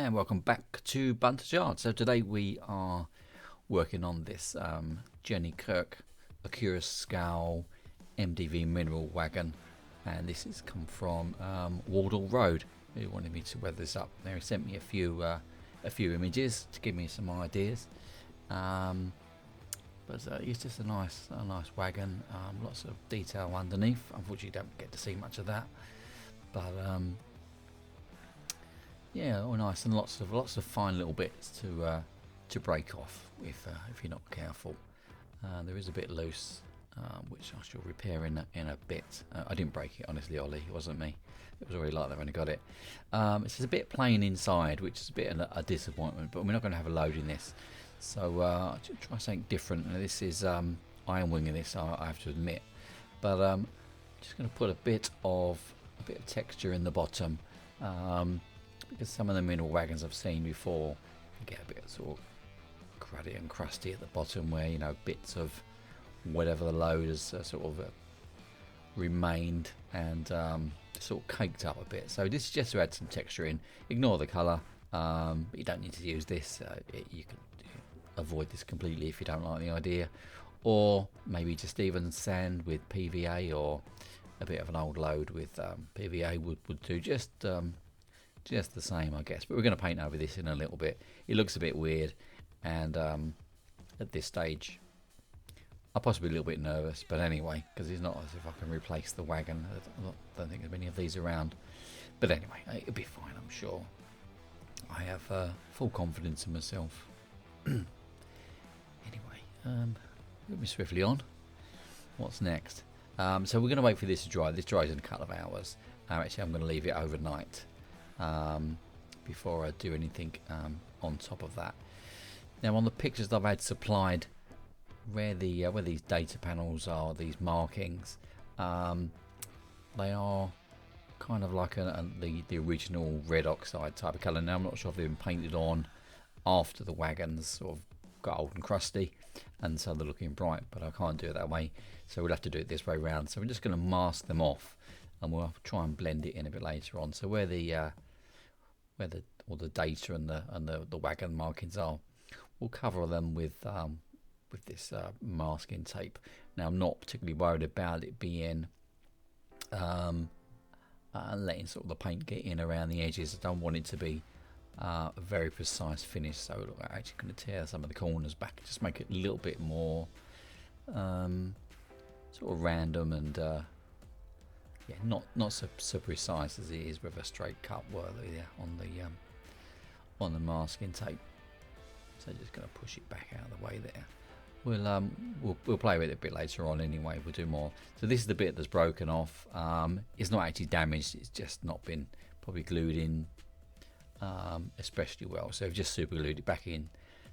and welcome back to Bunter's Yard. So today we are working on this Jenny Kirk Accurascale MDV mineral wagon, and this has come from Wardle Road, who wanted me to weather this up. They sent me a few images to give me some ideas, but it's just a nice wagon. Lots of detail underneath. Unfortunately, you don't get to see much of that, but yeah, all nice, and lots of fine little bits to break off if you're not careful. There is a bit loose, which I shall repair in a bit. I didn't break it, honestly, Ollie. It wasn't me. It was already like that when I got it. It's a bit plain inside, which is a bit of a disappointment. But we're not going to have a load in this, so I'll try something different. Now, this is iron winging this, I have to admit, but just going to put a bit of texture in the bottom. Because some of the mineral wagons I've seen before, you get a bit of sort of cruddy and crusty at the bottom, where bits of whatever the load has sort of remained and sort of caked up a bit. So this is just to add some texture in. Ignore the colour, but you don't need to use this. You can avoid this completely if you don't like the idea, or maybe just even sand with PVA, or a bit of an old load with PVA would do just the same, I guess. But we're going to paint over this in a little bit. It looks a bit weird, and at this stage I'm possibly a little bit nervous, but anyway, because it's not as if I can replace the wagon. I don't think there's many of these around, but anyway, it'll be fine, I'm sure. I have full confidence in myself. Anyway, moving swiftly on. What's next? So we're going to wait for this to dry. This dries in a couple of hours. Actually, I'm going to leave it overnight before I do anything on top of that. Now, on the pictures I've had supplied, where these data panels are, these markings, they are kind of like the original red oxide type of colour. Now, I'm not sure if they've been painted on after the wagons sort of got old and crusty, and so they're looking bright, but I can't do it that way, so we'll have to do it this way around. So we're just going to mask them off, and we'll try and blend it in a bit later on. So where all the data and the wagon markings are, we'll cover them with this masking tape. Now, I'm not particularly worried about it being letting sort of the paint get in around the edges. I don't want it to be a very precise finish, so I'm actually going to tear some of the corners back, just make it a little bit more sort of random and yeah, not so precise as it is with a straight cut on the masking tape. So just going to push it back out of the way there. We'll play with it a bit later on anyway. We'll do more. So this is the bit that's broken off. It's not actually damaged. It's just not been probably glued in especially well. So I've just super glued it back in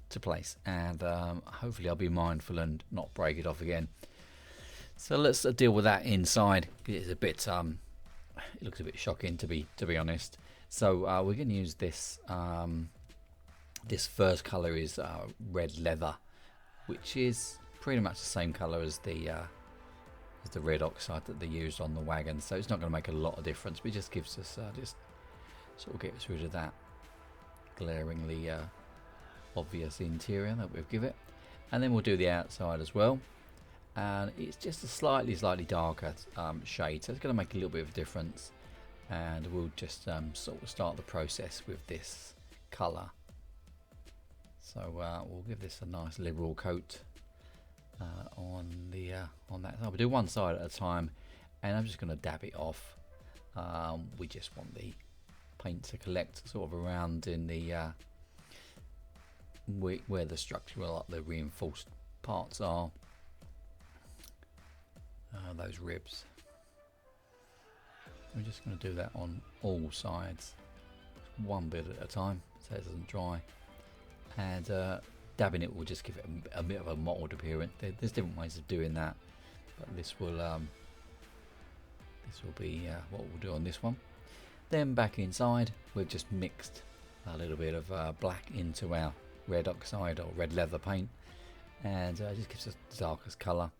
to place, and hopefully I'll be mindful and not break it off again. So let's deal with that inside. It's a bit it looks a bit shocking, to be honest. So we're going to use this this first color is red leather, which is pretty much the same color as the red oxide that they used on the wagon. So it's not going to make a lot of difference, but it just gives us just sort of gets rid of that glaringly obvious interior that we've given it. And then we'll do the outside as well, and it's just a slightly darker shade, so it's going to make a little bit of a difference. And we'll just sort of start the process with this color. So we'll give this a nice liberal coat on that side. We'll do one side at a time, and I'm just going to dab it off. We just want the paint to collect sort of around in the where the structural, the reinforced parts are, those ribs. We're just going to do that on all sides, one bit at a time, so it doesn't dry. And dabbing it will just give it a bit of a mottled appearance. There's different ways of doing that, but this will be what we'll do on this one. Then back inside, we've just mixed a little bit of black into our red oxide or red leather paint, and it just gives us the darkest colour.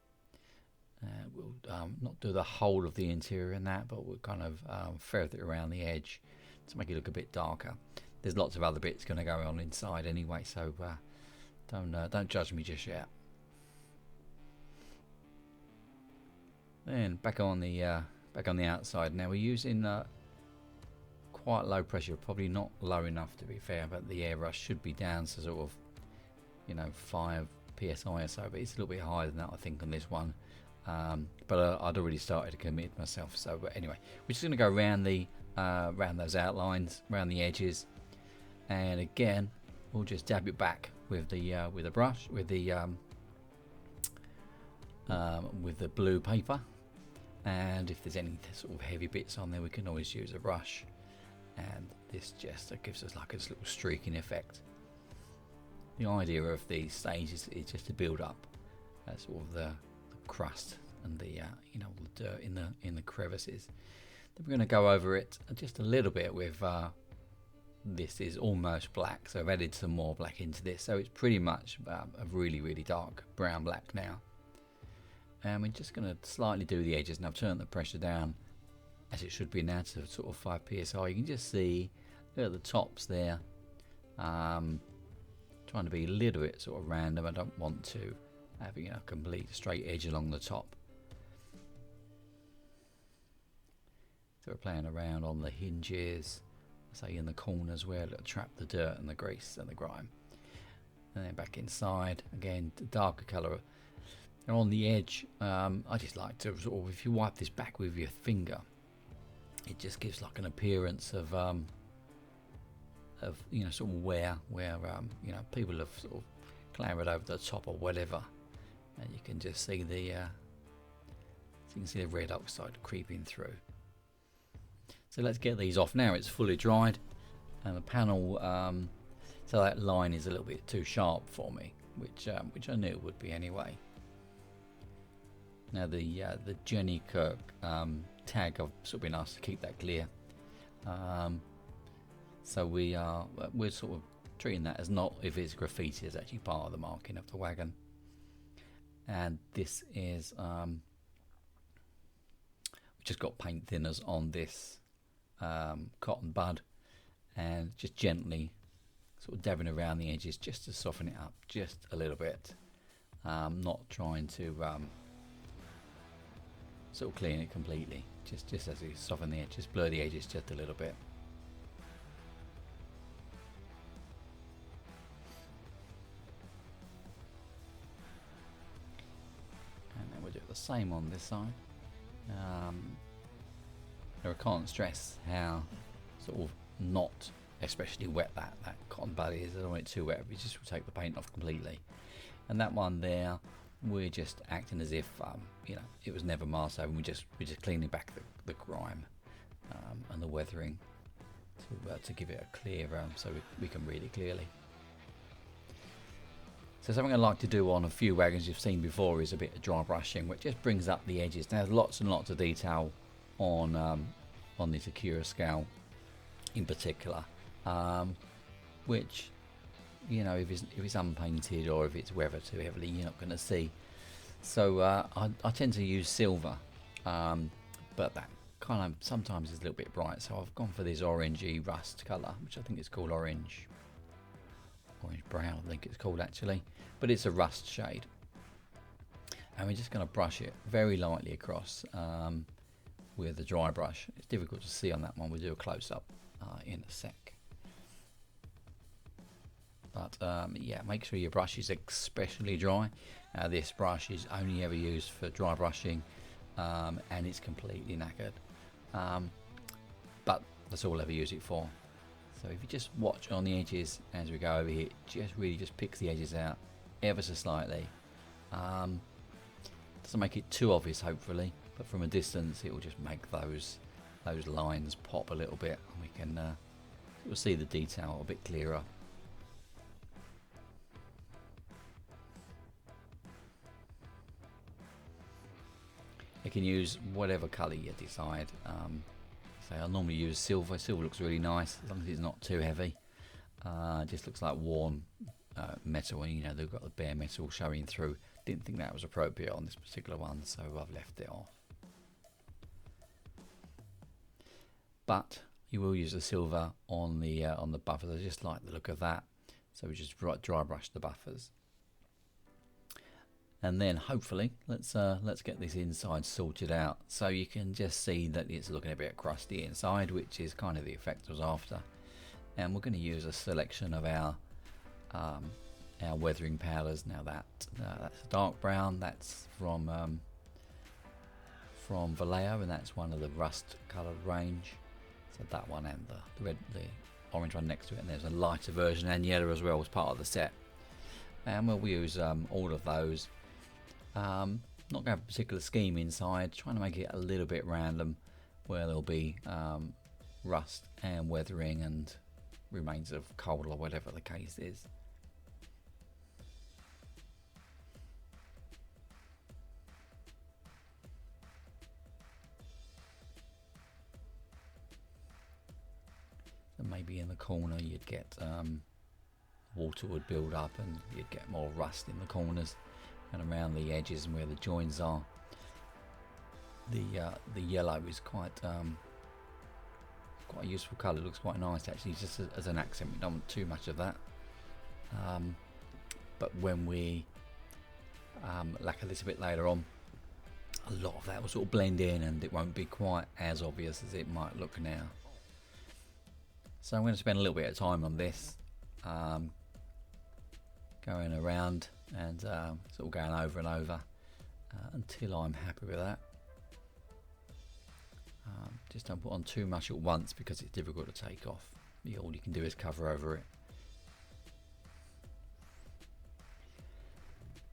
We'll not do the whole of the interior in that, but we'll kind of ferret it around the edge to make it look a bit darker. there's lots of other bits going to go on inside anyway, so don't judge me just yet. Then back on the outside. Now we're using quite low pressure, probably not low enough to be fair, but the airbrush should be down to sort of, you know, 5 psi or so, but it's a little bit higher than that I think on this one. But I'd already started to commit myself, so but anyway, we're just going to go around the around those outlines, around the edges, and again we'll just dab it back with the brush, with the blue paper, and if there's any sort of heavy bits on there we can always use a brush, and this just gives us like a little streaking effect. The idea of these stages is just to build up sort of the crust and the you know, all the dirt in the crevices. Then we're going to go over it just a little bit with this is almost black, so I've added some more black into this, so it's pretty much a really dark brown black now. And we're just going to slightly do the edges, and I've turned the pressure down as it should be now to sort of 5 psi. You can just see at the tops there, trying to be a little bit sort of random. I don't want to have, you know, a complete straight edge along the top. So we're playing around on the hinges, say in the corners where it'll trap the dirt and the grease and the grime. And then back inside, again, the darker colour. And on the edge, I just like to sort of, if you wipe this back with your finger, it just gives like an appearance of you know, sort of where you know, people have sort of clambered over the top or whatever, and you can just see the so you can see the red oxide creeping through. So let's get these off now. It's fully dried, and the panel, so that line is a little bit too sharp for me, which I knew it would be anyway. Now the Jenny Kirk tag, I've sort of been asked to keep that clear, so we're sort of treating that as not, if it's graffiti, as actually part of the marking of the wagon. And this is we just got paint thinners on this cotton bud, and just gently sort of dabbing around the edges just to soften it up just a little bit, not trying to sort of clean it completely, just as you soften the edges, blur the edges just a little bit. And then we'll do the same on this side. I can't stress how sort of not especially wet that cotton bud is. I don't want it too wet, we just will take the paint off completely. And that one there, we're just acting as if you know, it was never masked over, and we're just cleaning back the grime and the weathering to give it a clear, so we can read it clearly. So something I like to do on a few wagons you've seen before is a bit of dry brushing, which just brings up the edges. Now there's lots and lots of detail on this Accurascale in particular, which, you know, if it's unpainted or if it's weathered too heavily, you're not going to see. So I tend to use silver, but that kind of sometimes is a little bit bright, so I've gone for this orangey rust colour, which I think is called orange brown, I think it's called actually, but it's a rust shade. And we're just going to brush it very lightly across with the dry brush. It's difficult to see on that one, we'll do a close-up in a sec. But yeah, make sure your brush is especially dry. This brush is only ever used for dry brushing, and it's completely knackered, but that's all I ever use it for. So if you just watch on the edges as we go over here, just picks the edges out ever so slightly. Doesn't make it too obvious hopefully, but from a distance it will just make those lines pop a little bit, and we can sort of see the detail a bit clearer. You can use whatever colour you decide. So I normally use silver. Silver looks really nice as long as it's not too heavy. It just looks like worn metal, and you know, they've got the bare metal showing through. Didn't think that was appropriate on this particular one, so I've left it off. But You will use the silver on the buffers. I just like the look of that, so we just dry brush the buffers. And then hopefully let's get this inside sorted out, so you can just see that it's looking a bit crusty inside, which is kind of the effect I was after. And we're going to use a selection of our weathering powders. Now that's a dark brown. That's from Vallejo, and that's one of the rust coloured range. So that one and the orange one next to it, and there's a lighter version and yellow as well as part of the set. And we'll use all of those. Not going to have a particular scheme inside, trying to make it a little bit random, where there'll be rust and weathering and remains of coal or whatever the case is. So maybe in the corner you'd get water would build up and you'd get more rust in the corners and around the edges and where the joins are. The yellow is quite a useful colour. It looks quite nice actually, just as an accent. We don't want too much of that, but when we lacquer this a bit later on, a lot of that will sort of blend in and it won't be quite as obvious as it might look now. So I'm going to spend a little bit of time on this, going around and sort of going over and over until I'm happy with that. Just don't put on too much at once because it's difficult to take off. All you can do is cover over it.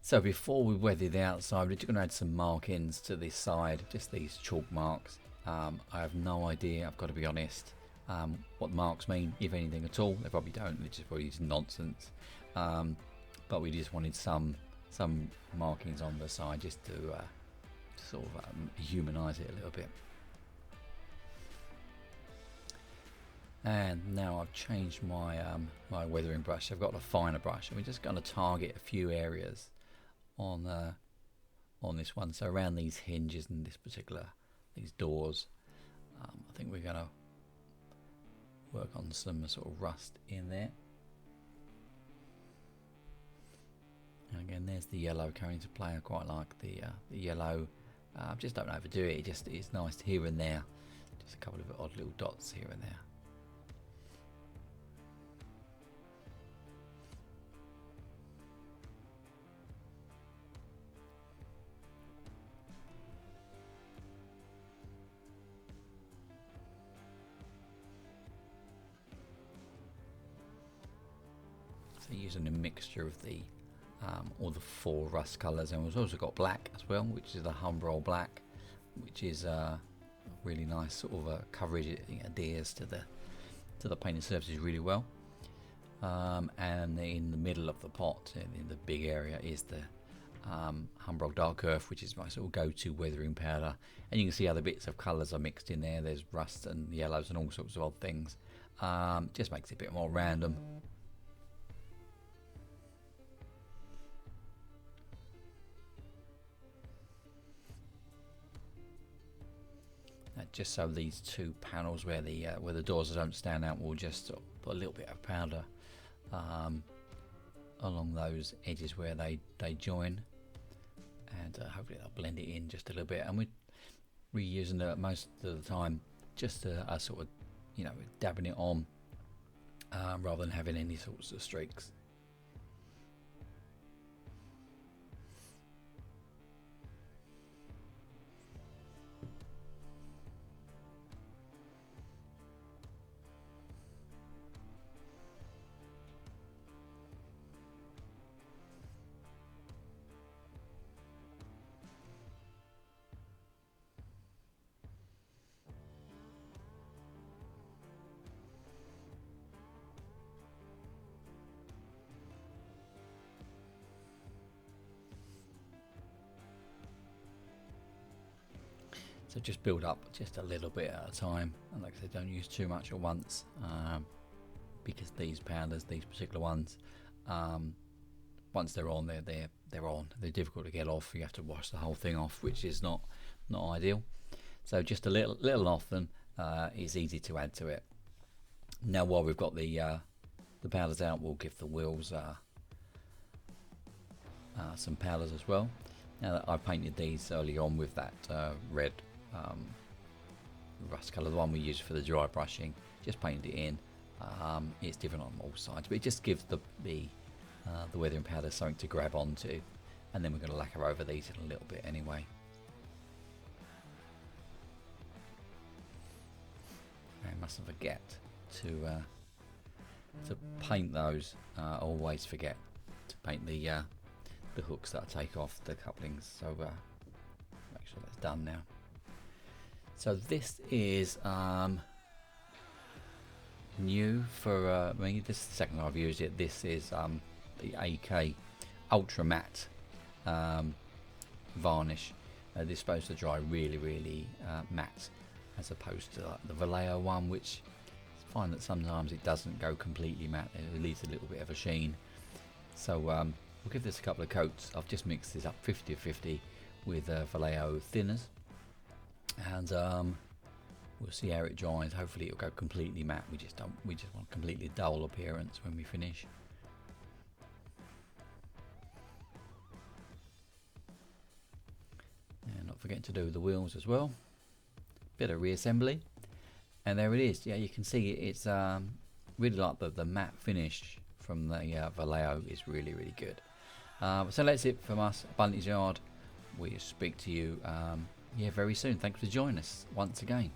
So before we weather the outside, we're just going to add some markings to this side, just these chalk marks. I have no idea, I've got to be honest, what marks mean, if anything at all. They probably don't, they're just probably nonsense. But we just wanted some markings on the side just to sort of humanise it a little bit. And now I've changed my my weathering brush. I've got a finer brush, and we're just going to target a few areas on this one. So around these hinges and these doors, I think we're going to work on some sort of rust in there. And again, there's the yellow coming into play. I quite like the yellow. Just don't overdo it. It's nice here and there. Just a couple of odd little dots here and there. So using a mixture of all the 4 rust colours, and we've also got black as well, which is the Humbrol black, which is a really nice sort of coverage. It adheres to the painted surfaces really well. And in the middle of the pot, in the big area, is the Humbrol Dark Earth, which is my sort of go-to weathering powder. And you can see other bits of colours are mixed in there. There's rust and yellows and all sorts of odd things. Just makes it a bit more random. Just so these 2 panels where the doors don't stand out, we'll just sort of put a little bit of powder along those edges where they join, and hopefully they'll blend it in just a little bit. And we're reusing it most of the time, just a sort of, dabbing it on rather than having any sorts of streaks. So just build up just a little bit at a time, and like I said, don't use too much at once, because these powders, these particular ones, once they're on, they're on. They're difficult to get off. You have to wash the whole thing off, which is not ideal. So just a little often, it's easy to add to it. Now while we've got the powders out, we'll give the wheels some powders as well. Now that I painted these early on with that red rust colour, the one we use for the dry brushing, just painted it in. It's different on all sides, but it just gives the weathering powder something to grab onto, and then we're going to lacquer over these in a little bit anyway. I mustn't forget to paint those. Always forget to paint the hooks that I take off the couplings, so make sure that's done now. So this is new for me. This is the second I've used it. This is the AK Ultra Matte varnish. This is supposed to dry really matte, as opposed to the Vallejo one, which I find that sometimes it doesn't go completely matte. It leaves a little bit of a sheen. So we'll give this a couple of coats. I've just mixed this up 50-50 with Vallejo thinners, and we'll see how it dries. Hopefully it'll go completely matte. We just want a completely dull appearance when we finish. And not forgetting to do the wheels as well. Bit of reassembly, and there it is. Yeah, you can see it's really like the matte finish from the Vallejo is really good. So that's it from us, Bunty's Yard. We'll speak to you very soon. Thanks for joining us once again.